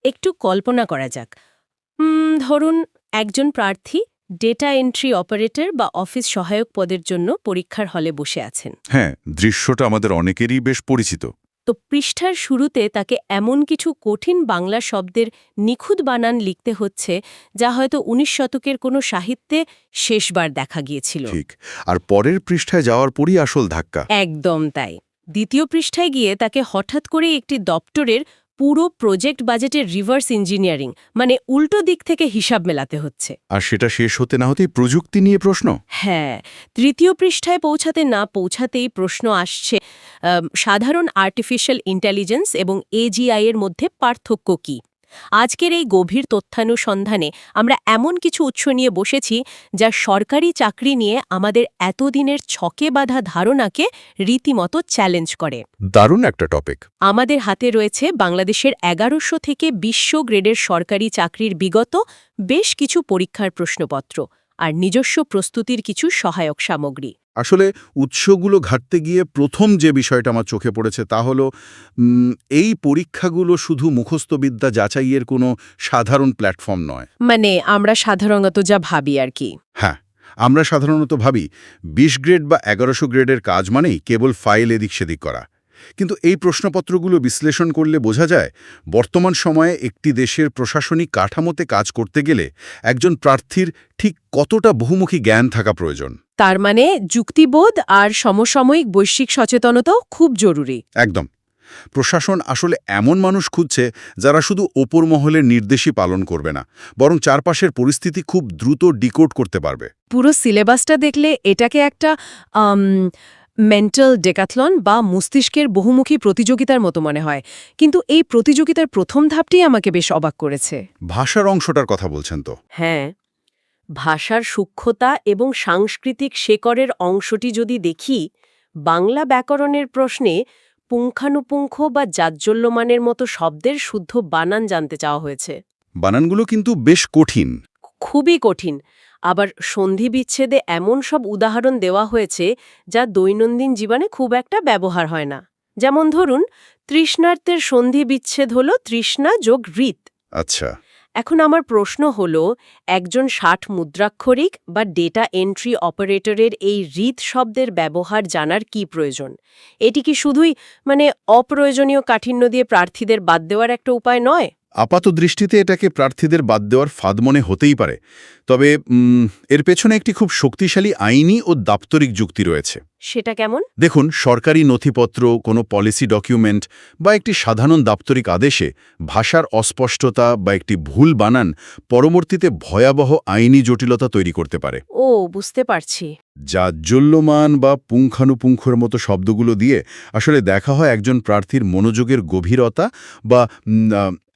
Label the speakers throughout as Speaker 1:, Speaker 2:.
Speaker 1: একটু কল্পনা করা যাক। ধরুন একজন প্রার্থী ডেটা এন্ট্রি অপারেটর বা অফিস সহায়ক পদের জন্য পরীক্ষার হলে বসে আছেন।
Speaker 2: হ্যাঁ, দৃশ্যটা আমাদের অনেকেরই বেশ পরিচিত।
Speaker 1: তো পৃষ্ঠার শুরুতে তাকে এমন কিছু কঠিন বাংলা শব্দের নিখুঁত বানান লিখতে হচ্ছে যা হয়তো ১৯ শতকের কোনো সাহিত্যে শেষবার দেখা গিয়েছিল।
Speaker 2: ঠিক। আর পরের পৃষ্ঠায় যাওয়ার পরই আসল ধাক্কা।
Speaker 1: একদম তাই। দ্বিতীয় পৃষ্ঠায় গিয়ে তাকে হঠাৎ করে একটি দপ্তরের পুরো প্রজেক্ট বাজেটের রিভার্স ইঞ্জিনিয়ারিং মানে উল্টো দিক থেকে হিসাব মেলাতে হচ্ছে।
Speaker 2: আর সেটা শেষ হতে না হতেই প্রযুক্তি নিয়ে প্রশ্ন।
Speaker 1: হ্যাঁ, তৃতীয় পৃষ্ঠায় পৌঁছাতে না পৌঁছাতেই প্রশ্ন আসছে সাধারণ আর্টিফিশিয়াল ইন্টেলিজেন্স এবং এজিআই এর মধ্যে পার্থক্য কী। আজকের এই গভীর তথ্যানুসন্ধানে আমরা এমন কিছু উৎস নিয়ে বসেছি যা সরকারি চাকরি নিয়ে আমাদের এতদিনের ছকে বাঁধা ধারণাকে রীতিমতো চ্যালেঞ্জ করে।
Speaker 2: দারুণ একটা টপিক।
Speaker 1: আমাদের হাতে রয়েছে বাংলাদেশের ১১০০ থেকে ২০০ গ্রেডের সরকারি চাকরির বিগত বেশ কিছু পরীক্ষার প্রশ্নপত্র আর নিজস্ব প্রস্তুতির কিছু সহায়ক সামগ্রী।
Speaker 2: আসলে উৎসগুলো ঘাটতে গিয়ে প্রথম যে বিষয়টা আমার চোখে পড়েছে তা হলো এই পরীক্ষাগুলো শুধু মুখস্থবিদ্যা যাচাইয়ের কোনো সাধারণ প্ল্যাটফর্ম নয়।
Speaker 1: মানে আমরা সাধারণত যা ভাবি আর কি।
Speaker 2: হ্যাঁ, আমরা সাধারণত ভাবি ২০ গ্রেড বা ১১০০ গ্রেডের কাজ মানেই কেবল ফাইল এদিক সেদিক করা। কিন্তু এই প্রশ্নপত্রগুলো বিশ্লেষণ করলে বোঝা যায় বর্তমান সময়ে একটি দেশের প্রশাসনিক কাঠামোতে কাজ করতে গেলে একজন প্রার্থীর ঠিক কতটা বহুমুখী জ্ঞান থাকা প্রয়োজন।
Speaker 1: তার মানে যুক্তিবোধ আর সমসাময়িক বৈশ্বিক সচেতনতাও খুব জরুরি।
Speaker 2: একদম। প্রশাসন আসলে এমন মানুষ খুঁজছে যারা শুধু ওপর মহলের নির্দেশই পালন করবে না, বরং চারপাশের পরিস্থিতি খুব দ্রুত ডিকোড করতে পারবে।
Speaker 1: পুরো সিলেবাসটা দেখলে এটাকে একটা মেন্টাল ডেকাথলন বা মস্তিষ্কের বহুমুখী প্রতিযোগিতার মতো মনে হয়। কিন্তু এই প্রতিযোগিতার প্রথম ধাপটি আমাকে বেশ অবাক করেছে।
Speaker 2: ভাষার অংশটার কথা বলছেন তো?
Speaker 1: হ্যাঁ, ভাষার সূক্ষ্মতা এবং সাংস্কৃতিক শেকড়ের অংশটি যদি দেখি, বাংলা ব্যাকরণের প্রশ্নে পুঙ্খানুপুঙ্খ বা জাজ্জল্যমানের মতো শব্দের শুদ্ধ বানান জানতে চাওয়া হয়েছে।
Speaker 2: বানানগুলো কিন্তু বেশ কঠিন।
Speaker 1: খুবই কঠিন। আবার সন্ধি বিচ্ছেদে এমন সব উদাহরণ দেওয়া হয়েছে যা দৈনন্দিন জীবনে খুব একটা ব্যবহার হয় না। যেমন ধরুন, তৃষ্ণার্তের সন্ধি বিচ্ছেদ হল তৃষ্ণা যোগ ঋত।
Speaker 2: আচ্ছা।
Speaker 1: এখন আমার প্রশ্ন হল, একজন ৬০ মুদ্রাক্ষরিক বা ডেটা এন্ট্রি অপারেটরের এই ঋত শব্দের ব্যবহার জানার কি প্রয়োজন? এটি কি শুধুই অপ্রয়োজনীয় কাঠিন্য দিয়ে প্রার্থীদের বাদ দেওয়ার একটা উপায় নয়?
Speaker 2: আপাত দৃষ্টিতে এটাকে প্রার্থীদের বাদ দেওয়ার ফাঁদ মনে হতেই পারে, তবে এর পেছনে একটি খুব শক্তিশালী আইনি ও দাপ্তরিক যুক্তি রয়েছে।
Speaker 1: সেটা কেমন?
Speaker 2: দেখুন, সরকারি নথিপত্র, কোনো পলিসি ডকুমেন্ট বা একটি সাধারণ দাপ্তরিক আদেশে ভাষার অস্পষ্টতা বা একটি ভুল বানান পরবর্তীতে ভয়াবহ আইনি জটিলতা তৈরি করতে পারে।
Speaker 1: ও, বুঝতে পারছি।
Speaker 2: জাজ্জল্যমান বা পুঙ্খানুপুঙ্খের মতো শব্দগুলো দিয়ে আসলে দেখা হয় একজন প্রার্থীর মনোযোগের গভীরতা বা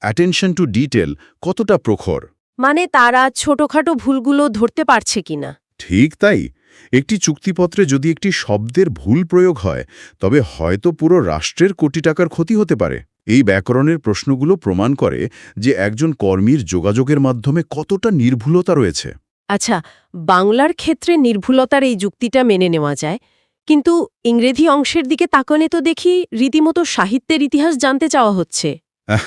Speaker 2: অ্যাটেনশন টু ডিটেল কতটা প্রখর।
Speaker 1: মানে তারা ছোটখাটো ভুলগুলো ধরতে পারছে কিনা।
Speaker 2: ঠিক তাই। একটি চুক্তিপত্রে যদি একটি শব্দের ভুল প্রয়োগ হয়, তবে হয়তো পুরো রাষ্ট্রের কোটি টাকার ক্ষতি হতে পারে। এই ব্যাকরণের প্রশ্নগুলো প্রমাণ করে যে একজন কর্মীর যোগাযোগের মাধ্যমে কতটা নির্ভুলতা রয়েছে।
Speaker 1: আচ্ছা, বাংলার ক্ষেত্রে নির্ভুলতার এই যুক্তিটা মেনে নেওয়া যায়, কিন্তু ইংরেজি অংশের দিকে তাকালে তো দেখি রীতিমতো সাহিত্যের ইতিহাস জানতে চাওয়া হচ্ছে।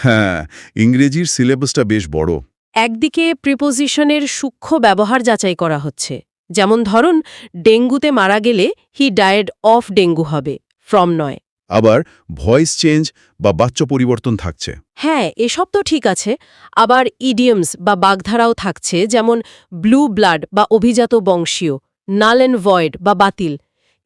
Speaker 2: হ্যাঁ, ইংরেজির সিলেবাসটা বেশ বড়।
Speaker 1: একদিকে প্রিপোজিশনের সূক্ষ্ম ব্যবহার যাচাই করা হচ্ছে, যেমন ধরুন ডেঙ্গুতে মারা গেলে হি ডায়েড অফ ডেঙ্গু হবে, ফ্রম নয়।
Speaker 2: আবার ভয়েস চেঞ্জ বা বাচ্য পরিবর্তন থাকছে।
Speaker 1: হ্যাঁ, এসব তো ঠিক আছে। আবার ইডিয়মস বা বাগধারাও থাকছে, যেমন ব্লু ব্লাড বা অভিজাত বংশীয়, নাল অ্যান্ড ভয়েড বা বাতিল।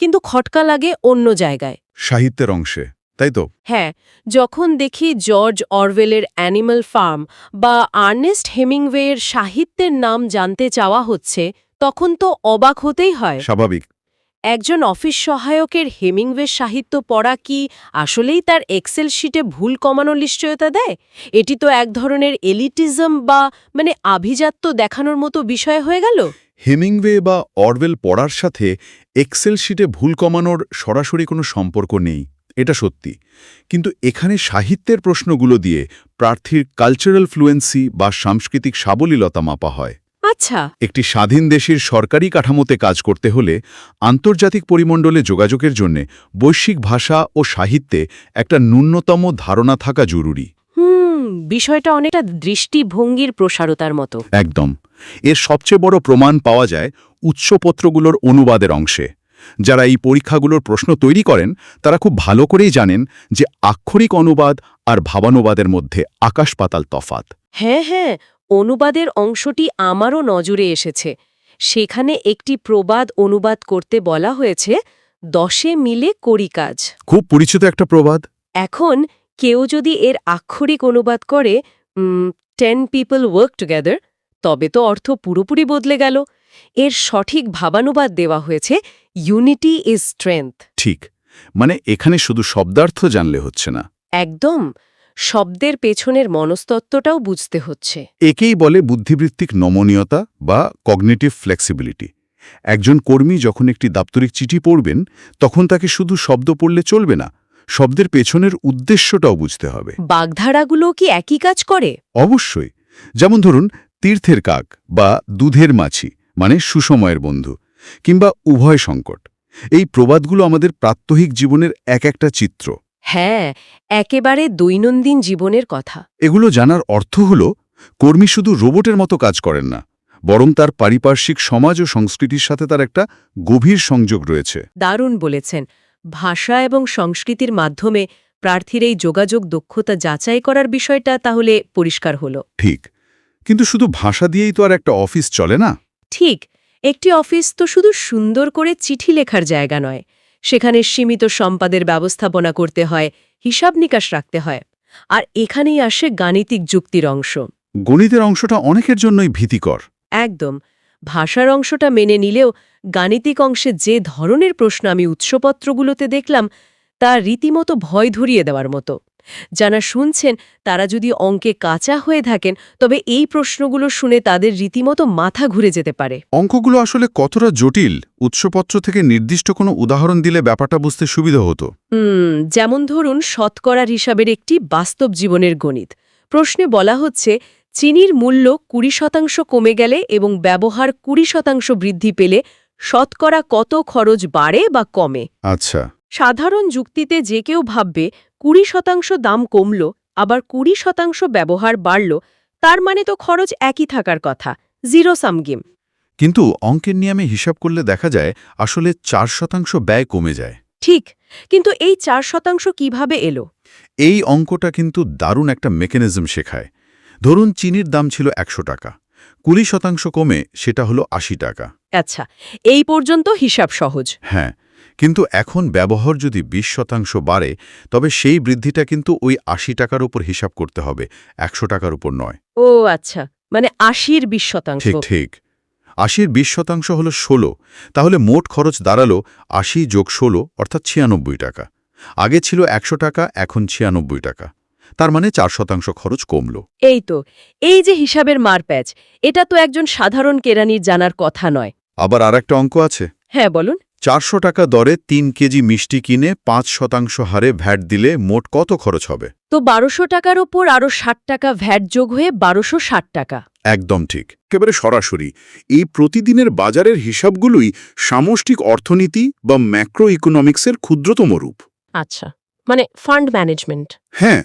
Speaker 1: কিন্তু খটকা লাগে অন্য জায়গায়,
Speaker 2: সাহিত্যের অংশে, তাই তো?
Speaker 1: হ্যাঁ, যখন দেখি জর্জ অরওয়েলের অ্যানিম্যাল ফার্ম বা আর্নেস্ট হেমিংওয়ের সাহিত্যের নাম জানতে চাওয়া হচ্ছে, তখন তো অবাক হতেই হয়।
Speaker 2: স্বাভাবিক।
Speaker 1: একজন অফিস সহায়কের হেমিংওয়ে সাহিত্য পড়া কি আসলেই তার এক্সেল শিটে ভুল কমানোর নিশ্চয়তা দেয়? এটি তো এক ধরনের এলিটিজম বা আভিজাত্য দেখানোর মতো বিষয় হয়ে গেল।
Speaker 2: হেমিংওয়ে বা অরওয়েল পড়ার সাথে এক্সেল শিটে ভুল কমানোর সরাসরি কোনো সম্পর্ক নেই, এটা সত্যি। কিন্তু এখানে সাহিত্যের প্রশ্নগুলো দিয়ে প্রার্থীর কালচারাল ফ্লুয়েন্সি বা সাংস্কৃতিক সাবলীলতা মাপা হয়।
Speaker 1: আচ্ছা,
Speaker 2: একটি স্বাধীন দেশের সরকারি কাঠামোতে কাজ করতে হলে আন্তর্জাতিক পরিমণ্ডলে যোগাযোগের জন্য বৈশ্বিক ভাষা ও সাহিত্যে একটা ন্যূনতম ধারণা থাকা জরুরি।
Speaker 1: বিষয়টা অনেকটা দৃষ্টিভঙ্গির প্রসারতার মতো।
Speaker 3: একদম। এর সবচেয়ে বড় প্রমাণ পাওয়া যায় উৎসপত্রগুলোর অনুবাদের অংশে। যারা এই পরীক্ষাগুলোর প্রশ্ন তৈরি করেন তারা খুব ভালো করেই জানেন যে আক্ষরিক অনুবাদ আর ভাবানুবাদের মধ্যে আকাশ-পাতাল তফাত।
Speaker 1: হ্যাঁ, অনুবাদের অংশটি আমারও নজরে এসেছে। সেখানে একটি প্রবাদ অনুবাদ করতে বলা হয়েছে 10 মিলে করি কাজ।
Speaker 3: খুব পরিচিত একটা প্রবাদ।
Speaker 1: এখন কেউ যদি এর আক্ষরিক অনুবাদ করে 10 পিপল ওয়ার্ক টুগেদার, তবে তো অর্থ পুরোপুরি বদলে গেল। এর সঠিক ভাবানুবাদ দেওয়া হয়েছে ইউনিটি ইজ স্ট্রেংথ।
Speaker 3: ঠিক, মানে এখানে শুধু শব্দার্থ জানলে হচ্ছে না,
Speaker 1: একদম, শব্দের পেছনের মনস্তত্ত্বটাও বুঝতে হচ্ছে।
Speaker 3: একেই বলে বুদ্ধিবৃত্তিক নমনীয়তা বা কগনিটিভ ফ্লেক্সিবিলিটি। একজন কর্মী যখন একটি দাপ্তরিক চিঠি পড়বেন তখন তাকে শুধু শব্দ পড়লে চলবে না, শব্দের পেছনের উদ্দেশ্যটাও বুঝতে হবে।
Speaker 1: বাগধারাগুলো কি একই কাজ করে?
Speaker 3: অবশ্যই। যেমন ধরুন তীর্থের কাক বা দুধের মাছি, মানে সুসময়ের বন্ধু, কিংবা উভয় সংকট। এই প্রবাদগুলো আমাদের প্রাত্যহিক জীবনের এক একটা চিত্র।
Speaker 1: হ্যাঁ, একেবারে দৈনন্দিন জীবনের কথা।
Speaker 3: এগুলো জানার অর্থ হল কর্মী শুধু রোবটের মতো কাজ করেন না, বরং তার পারিপার্শ্বিক সমাজ ও সংস্কৃতির সাথে তার একটা গভীর সংযোগ রয়েছে।
Speaker 1: দারুণ বলেছেন। ভাষা এবং সংস্কৃতির মাধ্যমে প্রার্থীর এই যোগাযোগ দক্ষতা যাচাই করার বিষয়টা তাহলে পরিষ্কার হলো।
Speaker 3: ঠিক, কিন্তু শুধু ভাষা দিয়েই তো আর একটা অফিস চলে না।
Speaker 1: ঠিক, একটি অফিস তো শুধু সুন্দর করে চিঠি লেখার জায়গা নয়। সেখানে সীমিত সম্পাদের ব্যবস্থাপনা করতে হয়, হিসাব নিকাশ রাখতে হয়। আর এখানেই আসে গাণিতিক যুক্তির অংশ।
Speaker 3: গণিতের অংশটা অনেকের জন্যই ভীতিকর।
Speaker 1: একদম, ভাষার অংশটা মেনে নিলেও গাণিতিক অংশে যে ধরনের প্রশ্ন আমি উৎসপত্রগুলোতে দেখলাম তা রীতিমতো ভয় ধরিয়ে দেওয়ার মতো। যারা শুনছেন তারা যদি অঙ্কে কাঁচা হয়ে থাকেন তবে এই প্রশ্নগুলো শুনে তাদের রীতিমতো মাথা ঘুরে যেতে পারে।
Speaker 3: অঙ্কগুলো আসলে কতটা জটিল, উৎসপত্র থেকে নির্দিষ্ট কোনো উদাহরণ দিলে ব্যাপারটা বুঝতে সুবিধা হতো।
Speaker 1: যেমন ধরুন শতকরার হিসাবের একটি বাস্তব জীবনের গণিত। প্রশ্নে বলা হচ্ছে চিনির মূল্য 20% কমে গেলে এবং ব্যবহার 20% বৃদ্ধি পেলে শতকরা কত খরচ বাড়ে বা কমে।
Speaker 3: আচ্ছা।
Speaker 1: সাধারণ যুক্তিতে যে কেউ ভাববে 20% দাম কমল আবার 20% ব্যবহার বাড়ল, তার মানে তো খরচ একই থাকার কথা, জিরো সাম গেম।
Speaker 3: কিন্তু অঙ্কের নিয়মে হিসাব করলে দেখা যায় আসলে 4% ব্যয় কমে যায়।
Speaker 1: ঠিক, কিন্তু এই 4% কিভাবে এলো?
Speaker 3: এই অঙ্কটা কিন্তু দারুণ একটা মেকানিজম শেখায়। ধরুন চিনির দাম ছিল 100 টাকা, 20% কমে সেটা হলো 80 টাকা।
Speaker 1: আচ্ছা, এই পর্যন্ত হিসাব সহজ।
Speaker 3: হ্যাঁ, কিন্তু এখন ব্যবহার যদি 20% বাড়ে তবে সেই বৃদ্ধিটা কিন্তু ওই 80 টাকার উপর হিসাব করতে হবে, 100 টাকার উপর নয়।
Speaker 1: ও আচ্ছা, মানে 80-র 20%।
Speaker 3: ঠিক ঠিক, 80-র 20% হলো 16, তাহলে মোট খরচ দাঁড়ালো 80 যোগ 16 অর্থাৎ 96 টাকা। আগে ছিল 100 টাকা, এখন 96 টাকা। তার মানে 4% খরচ কমল।
Speaker 1: এই যে হিসাবের মারপ্যাচ, এটা তো একজন সাধারণ কেরানির জানার কথা নয়।
Speaker 3: আবার আরেকটা অঙ্ক আছে।
Speaker 1: হ্যাঁ বলুন।
Speaker 3: 400 টাকা দরে 3 কেজি মিষ্টি কিনে 5% হারে ভ্যাট দিলে মোট কত খরচ হবে?
Speaker 1: তো 1200 টাকার ওপর আরও 60 টাকা ভ্যাট যোগ হয়ে 1260 টাকা।
Speaker 3: একদম ঠিক।
Speaker 4: একেবারে সরাসরি এই প্রতিদিনের বাজারের হিসাবগুলোই সামষ্টিক অর্থনীতি বা ম্যাক্রো ইকোনমিক্সের ক্ষুদ্রতম রূপ।
Speaker 1: আচ্ছা, মানে ফান্ড ম্যানেজমেন্ট।
Speaker 4: হ্যাঁ,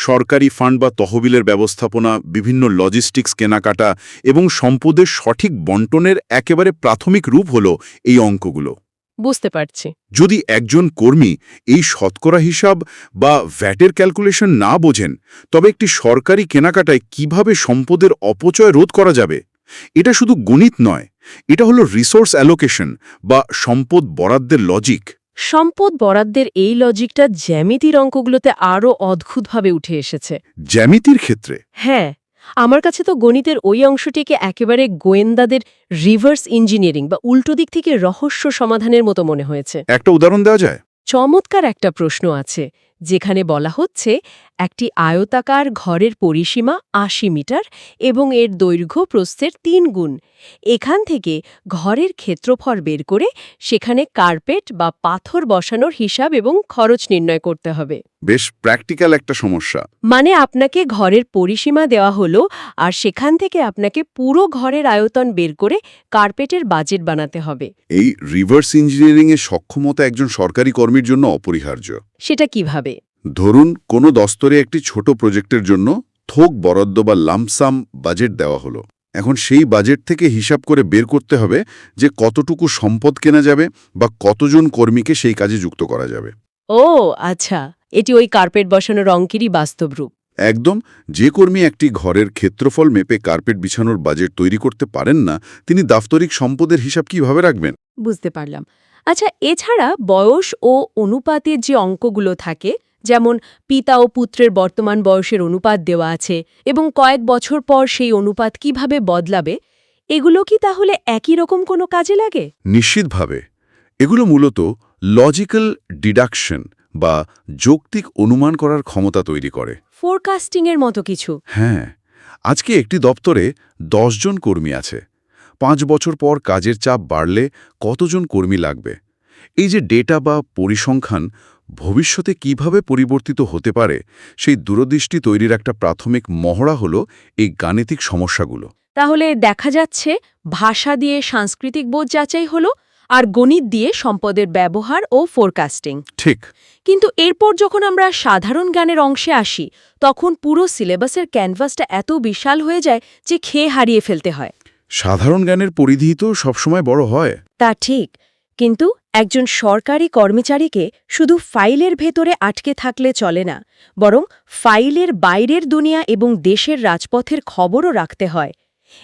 Speaker 4: সরকারি ফান্ড বা তহবিলের ব্যবস্থাপনা, বিভিন্ন লজিস্টিক্স কেনাকাটা এবং সম্পদের সঠিক বন্টনের একেবারে প্রাথমিক রূপ হল এই অঙ্কগুলো।
Speaker 1: বুঝতে পারছি।
Speaker 4: যদি একজন কর্মী এই শতকরা হিসাব বা ভ্যাটের ক্যালকুলেশন না বোঝেন, তবে একটি সরকারি কেনাকাটায় কিভাবে সম্পদের অপচয় রোধ করা যাবে, এটা শুধু গণিত নয়, এটা হলো রিসোর্স অ্যালোকেশন বা সম্পদ বরাদ্দের লজিক।
Speaker 1: সম্পদ বরাদ্দের এই লজিকটা জ্যামিতির অঙ্কগুলোতে আরও অদ্ভুতভাবে উঠে এসেছে।
Speaker 4: জ্যামিতির ক্ষেত্রে?
Speaker 1: হ্যাঁ, আমার কাছে তো গণিতের ওই অংশটিকে একেবারে গোয়েন্দাদের রিভার্স ইঞ্জিনিয়ারিং বা উল্টো দিক থেকে রহস্য সমাধানের মতো মনে হয়েছে।
Speaker 4: একটা উদাহরণ দেওয়া যায়?
Speaker 1: চমৎকার একটা প্রশ্ন আছে, যেখানে বলা হচ্ছে একটি আয়তাকার ঘরের পরিসীমা 80 মিটার এবং এর দৈর্ঘ্য প্রস্থের 3 গুণ। এখান থেকে ঘরের ক্ষেত্রফল বের করে সেখানে কার্পেট বা পাথর বসানোর হিসাব এবং খরচ নির্ণয় করতে হবে।
Speaker 4: বেশ প্র্যাকটিক্যাল একটা সমস্যা।
Speaker 1: মানে আপনাকে ঘরের পরিসীমা দেওয়া হলো আর সেখান থেকে আপনাকে পুরো ঘরের আয়তন বের করে কার্পেটের বাজেট বানাতে হবে।
Speaker 4: এই রিভার্স ইঞ্জিনিয়ারিংয়ের সক্ষমতা একজন সরকারি কর্মীর জন্য অপরিহার্য।
Speaker 1: সেটা কিভাবে?
Speaker 4: ধরুন কোনো দস্তরে একটি ছোট প্রজেক্টের জন্য থোক বরাদ্দ বা লামসাম বাজেট দেওয়া হলো। এখন সেই বাজেট থেকে হিসাব করে বের করতে হবে যে কতটুকু সম্পদ কেনা যাবে বা কতজন কর্মীকে সেই কাজে যুক্ত করা যাবে।
Speaker 1: ও আচ্ছা, এটি ওই কার্পেট বসানোর অঙ্কেরই বাস্তব রূপ।
Speaker 4: একদম, যে কর্মী একটি ঘরের ক্ষেত্রফল মেপে কার্পেট বিছানোর বাজেট তৈরি করতে পারেন না, তিনি দাপ্তরিক সম্পদের হিসাব কিভাবে রাখবেন?
Speaker 1: বুঝতে পারলাম। আচ্ছা, এছাড়া বয়স ও অনুপাতের যে অঙ্কগুলো থাকে, যেমন পিতা ও পুত্রের বর্তমান বয়সের অনুপাত দেওয়া আছে এবং কয়েক বছর পর সেই অনুপাত কিভাবে বদলাবে, এগুলো কি তাহলে একই রকম কোনো কাজে লাগে?
Speaker 4: নিশ্চিতভাবে এগুলো মূলত লজিক্যাল ডিডাকশন বা যৌক্তিক অনুমান করার ক্ষমতা তৈরি করে।
Speaker 1: ফোরকাস্টিংয়ের মতো কিছু।
Speaker 4: হ্যাঁ, আজকে একটি দপ্তরে 10 জন কর্মী আছে। 5 বছর পর কাজের চাপ বাড়লে কতজন কর্মী লাগবে? এই যে ডেটা বা পরিসংখ্যান ভবিষ্যতে কিভাবে পরিবর্তিত হতে পারে, সেই দূরদৃষ্টি তৈরির একটা প্রাথমিক মহড়া হলো এই গাণিতিক সমস্যাগুলো।
Speaker 1: তাহলে দেখা যাচ্ছে ভাষা দিয়ে সাংস্কৃতিক বোধ যাচাই হলো, আর গণিত দিয়ে সম্পদের ব্যবহার ও ফোরকাস্টিং।
Speaker 4: ঠিক।
Speaker 1: কিন্তু এরপর যখন আমরা সাধারণ জ্ঞানের অংশে আসি, তখন পুরো সিলেবাসের ক্যানভাসটা এত বিশাল হয়ে যায় যে খেয়ে হারিয়ে ফেলতে হয়।
Speaker 4: সাধারণ জ্ঞানের পরিধি তো সবসময় বড় হয়।
Speaker 1: তা ঠিক, কিন্তু একজন সরকারি কর্মচারীকে শুধু ফাইলের ভেতরে আটকে থাকলে চলে না, বরং ফাইলের বাইরের দুনিয়া এবং দেশের রাজপথের খবরও রাখতে হয়।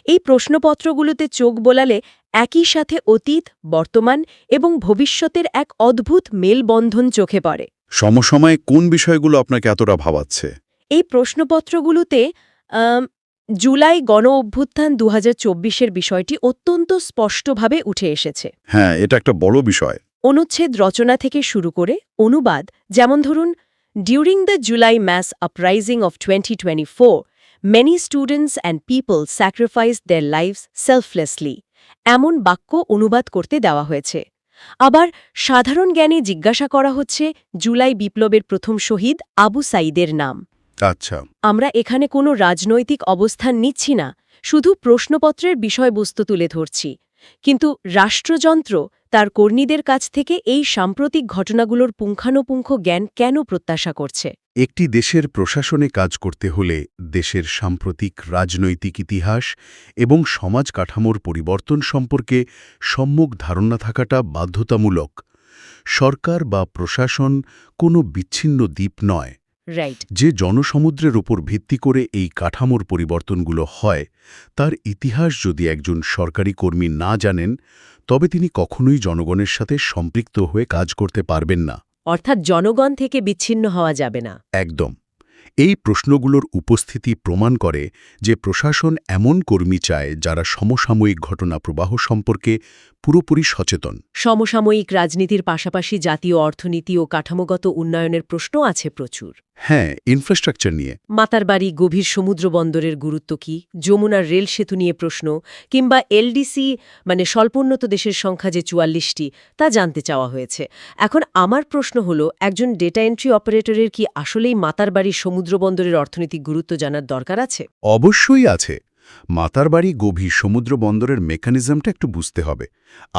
Speaker 1: এই প্রশ্নপত্রগুলোতে চোখ বোলালে একই সাথে অতীত, বর্তমান এবং ভবিষ্যতের এক অদ্ভুত মেলবন্ধন চোখে পড়ে।
Speaker 4: সমসময়ে কোন বিষয়গুলো আপনাকে এতটা ভাবাচ্ছে?
Speaker 1: এই প্রশ্নপত্রগুলোতে জুলাই গণ অভ্যুত্থান 2024-এর বিষয়টি অত্যন্ত স্পষ্টভাবে উঠে এসেছে।
Speaker 4: হ্যাঁ, এটা একটা বড় বিষয়।
Speaker 1: অনুচ্ছেদ রচনা থেকে শুরু করে অনুবাদ, যেমন ধরুন, during the July mass uprising of 2024, many students and people sacrificed their lives selflessly, এমন বাক্য অনুবাদ করতে দেওয়া হয়েছে। আবার সাধারণ জ্ঞানে জিজ্ঞাসা করা হচ্ছে জুলাই বিপ্লবের প্রথম শহীদ আবু সাইদের নাম।
Speaker 4: আচ্ছা।
Speaker 1: আমরা এখানে কোনো রাজনৈতিক অবস্থান নিচ্ছি না, শুধু প্রশ্নপত্রের বিষয়বস্তু তুলে ধরছি। কিন্তু রাষ্ট্রযন্ত্র তার কর্মীদের কাছ থেকে এই সাম্প্রতিক ঘটনাগুলোর পুঙ্খানুপুঙ্খ জ্ঞান কেন প্রত্যাশা করছে?
Speaker 3: একটি দেশের প্রশাসনে কাজ করতে হলে দেশের সাম্প্রতিক রাজনৈতিক ইতিহাস এবং সমাজ কাঠামোর পরিবর্তন সম্পর্কে সম্যক ধারণা থাকাটা বাধ্যতামূলক। সরকার বা প্রশাসন কোনো বিচ্ছিন্ন দ্বীপ নয়।
Speaker 1: রাইট।
Speaker 3: যে জনসমুদ্রের উপর ভিত্তি করে এই কাঠামোর পরিবর্তনগুলো হয়, তার ইতিহাস যদি একজন সরকারি কর্মী না জানেন, তবে তিনি কখনোই জনগণের সাথে সম্পৃক্ত হয়ে কাজ করতে পারবেন না।
Speaker 1: অর্থাৎ জনগণ থেকে বিচ্ছিন্ন হওয়া যাবে না।
Speaker 3: একদম। এই প্রশ্নগুলোর উপস্থিতি প্রমাণ করে যে প্রশাসন এমন কর্মী চায় যারা সমসাময়িক ঘটনা প্রবাহ সম্পর্কে পুরোপুরি সচেতন।
Speaker 1: সমসাময়িক রাজনীতির পাশাপাশি জাতীয় অর্থনীতি ও কাঠামোগত উন্নয়নের প্রশ্ন আছে প্রচুর।
Speaker 3: হ্যাঁ, ইনফ্রাস্ট্রাকচার নিয়ে।
Speaker 1: মাতারবাড়ি গভীর সমুদ্র বন্দরের গুরুত্ব কি, যমুনার রেল সেতু নিয়ে প্রশ্ন, কিংবা এলডিসি মানে স্বল্পোন্নত দেশের সংখ্যা যে 44টি, তা জানতে চাওয়া হয়েছে। এখন আমার প্রশ্ন হলো, একজন ডেটা এন্ট্রি অপারেটরের কি আসলেই মাতারবাড়ির সমুদ্র বন্দরের অর্থনৈতিক গুরুত্ব জানার দরকার আছে?
Speaker 3: অবশ্যই আছে। মাতারবাড়ি গভীর সমুদ্র বন্দরের মেকানিজমটা একটু বুঝতে হবে।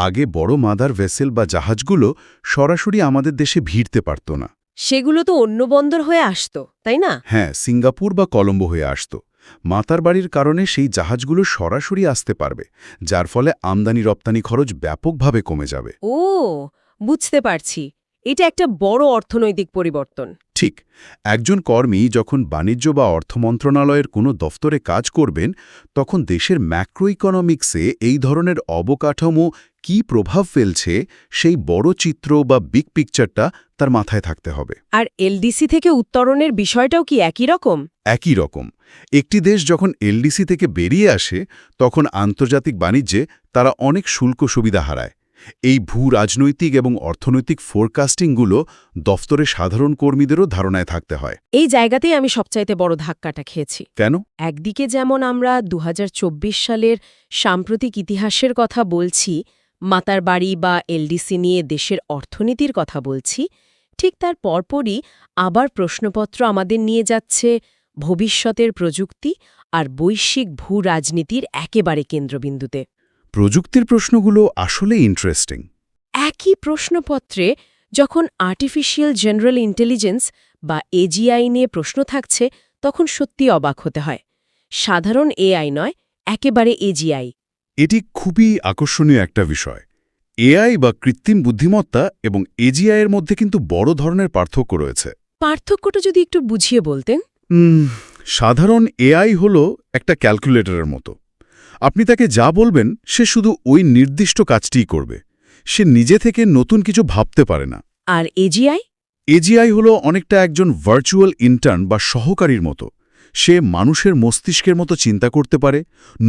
Speaker 3: আগে বড় মাদার ভেসেল বা জাহাজগুলো সরাসরি আমাদের দেশে ভিড়তে পারত না।
Speaker 1: সেগুলো তো অন্য বন্দর হয়ে আসতো, তাই না?
Speaker 3: হ্যাঁ, সিঙ্গাপুর বা কলম্বো হয়ে আসত। মাতারবাড়ির কারণে সেই জাহাজগুলো সরাসরি আসতে পারবে, যার ফলে আমদানি রপ্তানি খরচ ব্যাপকভাবে কমে যাবে।
Speaker 1: ও, বুঝতে পারছি। এটা একটা বড় অর্থনৈতিক পরিবর্তন।
Speaker 3: ঠিক। একজন কর্মী যখন বাণিজ্য বা অর্থ মন্ত্রণালয়ের কোনো দফতরে কাজ করবেন, তখন দেশের ম্যাক্রো ইকোনমিক্সে এই ধরনের অবকাঠামো কী প্রভাব ফেলছে, সেই বড় চিত্র বা বিগ পিকচারটা তার মাথায় থাকতে হবে।
Speaker 1: আর এলডিসি থেকে উত্তরণের বিষয়টাও কি একই রকম?
Speaker 3: একই রকম। একটি দেশ যখন এলডিসি থেকে বেরিয়ে আসে, তখন আন্তর্জাতিক বাণিজ্যে তারা অনেক শুল্ক সুবিধা হারায়। এই ভূ রাজনৈতিক এবং অর্থনৈতিক ফোরকাস্টিংগুলো দফতরে সাধারণ কর্মীদেরও ধারণায় থাকতে হয়।
Speaker 1: এই জায়গাতেই আমি সবচাইতে বড় ধাক্কাটা খেয়েছি।
Speaker 3: কেন?
Speaker 1: একদিকে যেমন আমরা 2024 সালের সাম্প্রতিক ইতিহাসের কথা বলছি, মাতারবাড়ি বা এলডিসি নিয়ে দেশের অর্থনীতির কথা বলছি, ঠিক তার পরপরই আবার প্রশ্নপত্র আমাদের নিয়ে যাচ্ছে ভবিষ্যতের প্রযুক্তি আর বৈশ্বিক ভূ রাজনীতির একেবারে কেন্দ্রবিন্দুতে।
Speaker 3: প্রযুক্তির প্রশ্নগুলো আসলে ইন্টারেস্টিং।
Speaker 1: একই প্রশ্নপত্রে যখন আর্টিফিশিয়াল জেনারেল ইন্টেলিজেন্স বা এজিআই নিয়ে প্রশ্ন থাকছে তখন সত্যি অবাক হতে হয়। সাধারণ এআই নয়, একেবারে এজিআই।
Speaker 2: এটি খুবই আকর্ষণীয় একটা বিষয়। এআই বা কৃত্রিম বুদ্ধিমত্তা এবং এজিআই এর মধ্যে কিন্তু বড় ধরনের পার্থক্য রয়েছে।
Speaker 1: পার্থক্যটা যদি একটু বুঝিয়ে বলতেন।
Speaker 2: সাধারণ এআই হল একটা ক্যালকুলেটরের মতো। আপনি তাকে যা বলবেন সে শুধু ওই নির্দিষ্ট কাজটিই করবে। সে নিজে থেকে নতুন কিছু ভাবতে পারে না।
Speaker 1: আর এজিআই?
Speaker 2: এজিআই হল অনেকটা একজন ভার্চুয়াল ইন্টার্ন বা সহকারীর মতো। সে মানুষের মস্তিষ্কের মতো চিন্তা করতে পারে,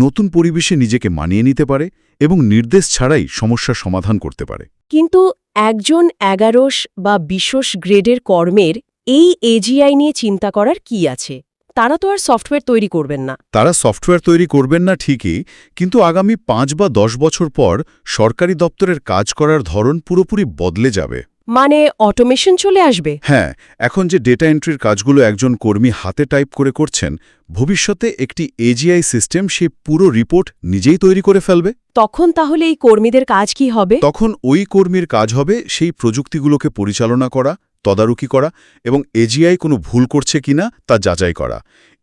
Speaker 2: নতুন পরিবেশে নিজেকে মানিয়ে নিতে পারে এবং নির্দেশ ছাড়াই সমস্যার সমাধান করতে পারে।
Speaker 1: কিন্তু একজন 11 বা 20 গ্রেডের কর্মের এই এজিআই নিয়ে চিন্তা করার কি আছে? তারা তো আর সফটওয়্যার তৈরি করবেন না।
Speaker 2: তারা সফটওয়্যার তৈরি করবেন না ঠিকই, কিন্তু আগামী 5 বা 10 বছর পর সরকারি দপ্তরের কাজ করার ধরন পুরোপুরি বদলে যাবে।
Speaker 1: মানে অটোমেশন চলে আসবে?
Speaker 2: হ্যাঁ, এখন যে ডেটা এন্ট্রির কাজগুলো একজন কর্মী হাতে টাইপ করে করছেন, ভবিষ্যতে একটি এজিআই সিস্টেম সে পুরো রিপোর্ট নিজেই তৈরি করে ফেলবে।
Speaker 1: তখন তাহলে এই কর্মীদের কাজ কি হবে?
Speaker 2: তখন ওই কর্মীর কাজ হবে সেই প্রযুক্তিগুলোকে পরিচালনা করা, তদারকি করা এবং এজিআই কোনো ভুল করছে কিনা তা যাচাই করা।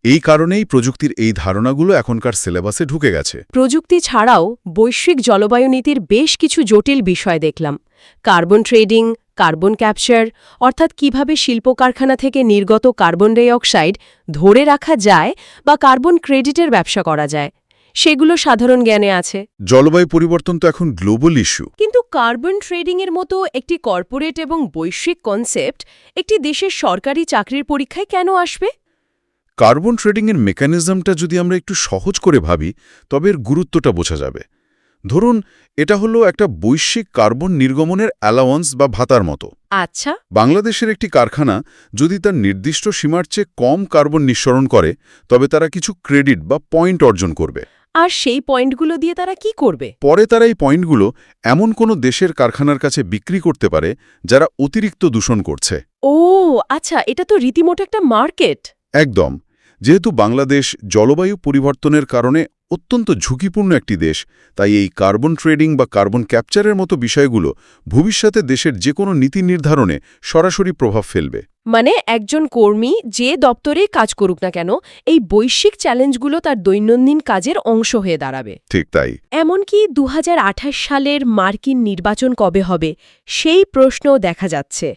Speaker 2: এই কারণেই প্রযুক্তির এই ধারণাগুলো এখনকার সিলেবাসে ঢুকে গেছে।
Speaker 1: প্রযুক্তি ছাড়াও বৈশ্বিক জলবায়ু নীতির বেশ কিছু জটিল বিষয় দেখলাম। কার্বন ট্রেডিং, কার্বন ক্যাপচার, অর্থাৎ কিভাবে শিল্প কারখানা থেকে নির্গত কার্বন ডাই অক্সাইড ধরে রাখা যায় বা কার্বন ক্রেডিটের ব্যবসা করা যায়, সেগুলো সাধারণ জ্ঞানে আছে।
Speaker 2: জলবায়ু পরিবর্তন তো এখন গ্লোবাল ইস্যু।
Speaker 1: কিন্তু কার্বন ট্রেডিংয়ের মতো একটি কর্পোরেট এবং বৈশ্বিক কনসেপ্ট একটি দেশের সরকারি চাকরির পরীক্ষায় কেন আসবে?
Speaker 2: কার্বন ট্রেডিংয়ের মেকানিজমটা যদি আমরা একটু সহজ করে ভাবি, তবে এর গুরুত্বটা বোঝা যাবে। ধরুন, এটা হলো একটা বৈশ্বিক কার্বন নির্গমনের অ্যালাওয়ান্স বা ভাতার মতো।
Speaker 1: আচ্ছা।
Speaker 2: বাংলাদেশের একটি কারখানা যদি তার নির্দিষ্ট সীমার চেয়ে কম কার্বন নিঃসরণ করে, তবে তারা কিছু ক্রেডিট বা পয়েন্ট অর্জন করবে।
Speaker 1: আর সেই পয়েন্টগুলো দিয়ে তারা কি করবে?
Speaker 2: পরে তারা এই পয়েন্টগুলো এমন কোনো দেশের কারখানার কাছে বিক্রি করতে পারে যারা অতিরিক্ত দূষণ করছে।
Speaker 1: ও আচ্ছা, এটা তো রীতিমতো একটা মার্কেট।
Speaker 2: একদম। যেহেতু বাংলাদেশ জলবায়ু পরিবর্তনের কারণে অত্যন্ত ঝুঁকিপূর্ণ একটি দেশ, তাই এই কার্বন ট্রেডিং বা কার্বন ক্যাপচারের মতো বিষয়গুলো ভবিষ্যতে দেশের যে কোনো নীতি নির্ধারণে সরাসরি প্রভাব ফেলবে।
Speaker 1: মানে একজন কর্মী যে দপ্তরেই কাজ করুক না কেন, এই বৈশ্বিক চ্যালেঞ্জগুলো তার দৈনন্দিন কাজের অংশ হয়ে দাঁড়াবে।
Speaker 2: ঠিক তাই।
Speaker 1: এমনকি 2028 সালের মার্কিন নির্বাচন কবে হবে সেই প্রশ্নও দেখা যাচ্ছে।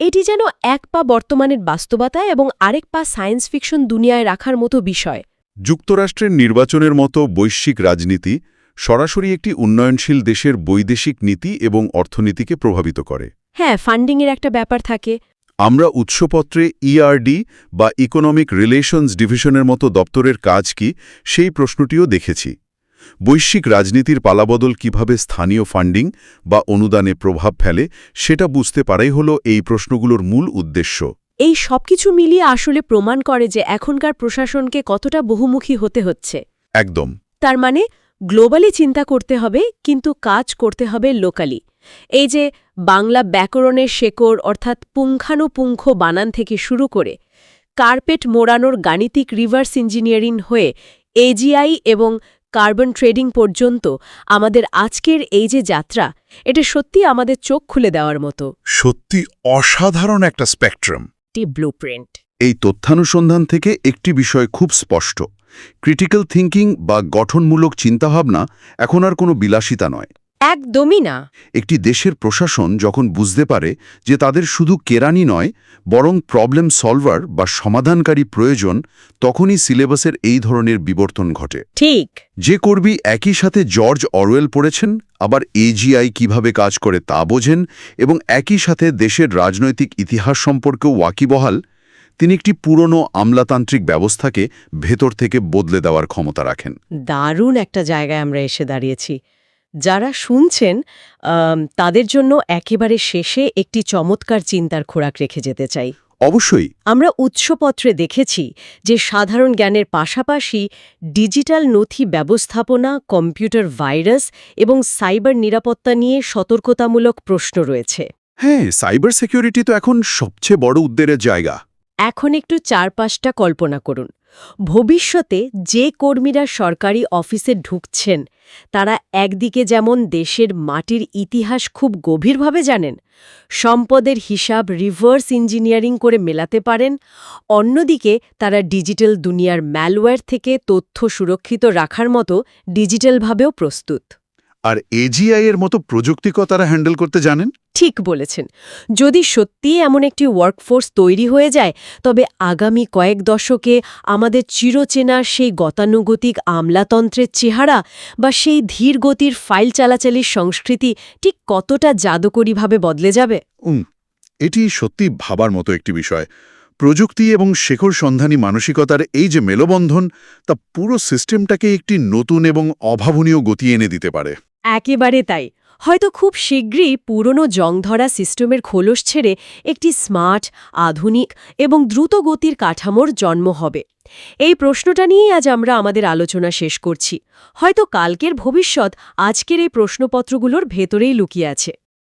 Speaker 1: এটি যেন এক পা বর্তমানের বাস্তবতা এবং আরেক পা সায়েন্স ফিকশন দুনিয়ায় রাখার মতো বিষয়।
Speaker 2: যুক্তরাষ্ট্রের নির্বাচনের মতো বৈশ্বিক রাজনীতি সরাসরি একটি উন্নয়নশীল দেশের বৈদেশিক নীতি এবং অর্থনীতিকে প্রভাবিত করে।
Speaker 1: হ্যাঁ, ফান্ডিংয়ের একটা ব্যাপার থাকে।
Speaker 2: আমরা উৎসপত্রে ইআরডি বা ইকোনমিক রিলেশনস ডিভিশনের মতো দপ্তরের কাজ কি, সেই প্রশ্নটিও দেখেছি। বৈশ্বিক রাজনীতির পালাবদল কিভাবে স্থানীয় ফান্ডিং বা অনুদানে প্রভাব ফেলে সেটা বুঝতে পারাই হলো এই প্রশ্নগুলোর মূল উদ্দেশ্য।
Speaker 1: এই সবকিছু মিলিয়ে আসলে প্রমাণ করে যে এখনকার প্রশাসনকে কতটা বহুমুখী হতে হচ্ছে।
Speaker 2: একদম।
Speaker 1: তার মানে গ্লোবালি চিন্তা করতে হবে, কিন্তু কাজ করতে হবে লোকালি। এই যে বাংলা ব্যাকরণের শেকড় অর্থাৎ পুঙ্খানুপুঙ্খ বানান থেকে শুরু করে কার্পেট মোড়ানোর গাণিতিক রিভার্স ইঞ্জিনিয়ারিং হয়ে এজিআই এবং কার্বন ট্রেডিং পর্যন্ত আমাদের আজকের এই যে যাত্রা, এটা সত্যি আমাদের চোখ খুলে দেওয়ার মতো।
Speaker 2: সত্যি অসাধারণ একটা স্পেকট্রাম,
Speaker 1: একটি ব্লুপ্রিন্ট।
Speaker 2: এই তথ্যানুসন্ধান থেকে একটি বিষয় খুব স্পষ্ট: ক্রিটিক্যাল থিঙ্কিং বা গঠনমূলক চিন্তাভাবনা এখন আর কোনো বিলাসিতা নয়।
Speaker 1: একদমই না।
Speaker 2: একটি দেশের প্রশাসন যখন বুঝতে পারে যে তাদের শুধু কেরানি নয়, বরং প্রবলেম সলভার বা সমাধানকারী প্রয়োজন, তখনই সিলেবাসের এই ধরনের বিবর্তন ঘটে।
Speaker 1: ঠিক।
Speaker 2: যে কর্মী একই সাথে জর্জ অরওয়েল পড়েছেন, আবার এজিআই কিভাবে কাজ করে তা বোঝেন এবং একই সাথে দেশের রাজনৈতিক ইতিহাস সম্পর্কেও ওয়াকিবহাল, তিনি একটি পুরনো আমলাতান্ত্রিক ব্যবস্থাকে ভেতর থেকে বদলে দেওয়ার ক্ষমতা রাখেন।
Speaker 1: দারুণ একটা জায়গায় আমরা এসে দাঁড়িয়েছি। যারা শুনছেন তাদের জন্য একেবারে শেষে একটি চমৎকার চিন্তার খোরাক রেখে যেতে চাই।
Speaker 2: অবশ্যই।
Speaker 1: আমরা উৎসপত্রে দেখেছি যে সাধারণ জ্ঞানের পাশাপাশি ডিজিটাল নথি ব্যবস্থাপনা, কম্পিউটার ভাইরাস এবং সাইবার নিরাপত্তা নিয়ে সতর্কতামূলক প্রশ্ন রয়েছে।
Speaker 2: হ্যাঁ, সাইবার সিকিউরিটি তো এখন সবচেয়ে বড় উদ্বেগের জায়গা।
Speaker 1: এখন একটু চারপাশটা কল্পনা করুন। ভবিষ্যতে যে কর্মীরা সরকারি অফিসে ঢুকছেন তারা একদিকে যেমন দেশের মাটির ইতিহাস খুব গভীরভাবে জানেন, সম্পদের হিসাব রিভার্স ইঞ্জিনিয়ারিং করে মেলাতে পারেন, অন্যদিকে তারা ডিজিটাল দুনিয়ার ম্যালওয়্যার থেকে তথ্য সুরক্ষিত রাখার মতো ডিজিটালভাবেও প্রস্তুত।
Speaker 4: আর এজিআই এর মতো প্রযুক্তিকে তারা হ্যান্ডেল করতে জানেন?
Speaker 1: ঠিক বলেছেন। যদি সত্যিই এমন একটি ওয়ার্কফোর্স তৈরি হয়ে যায়, তবে আগামী কয়েক দশকে আমাদের চিরচেনা সেই গতানুগতিক আমলাতন্ত্রের চেহারা বা সেই ধীর গতির ফাইল চালাচালির সংস্কৃতি ঠিক কতটা জাদুকরীভাবে বদলে যাবে।
Speaker 4: এটি সত্যি ভাবার মতো একটি বিষয়। প্রযুক্তি এবং শেখর সন্ধানী মানসিকতার এই যে মেলবন্ধন, তা পুরো সিস্টেমটাকে একটি নতুন এবং অভাবনীয় গতি এনে দিতে পারে।
Speaker 1: একেবারে তাই। হয়তো খুব শীঘ্রই পুরনো জংধরা সিস্টেমের খোলস ছেড়ে একটি স্মার্ট, আধুনিক এবং দ্রুত গতির কাঠামোর জন্ম হবে। এই প্রশ্নটা নিয়েই আজ আমরা আমাদের আলোচনা শেষ করছি। হয়তো কালকের ভবিষ্যৎ আজকের এই প্রশ্নপত্রগুলোর ভেতরেই লুকিয়ে আছে।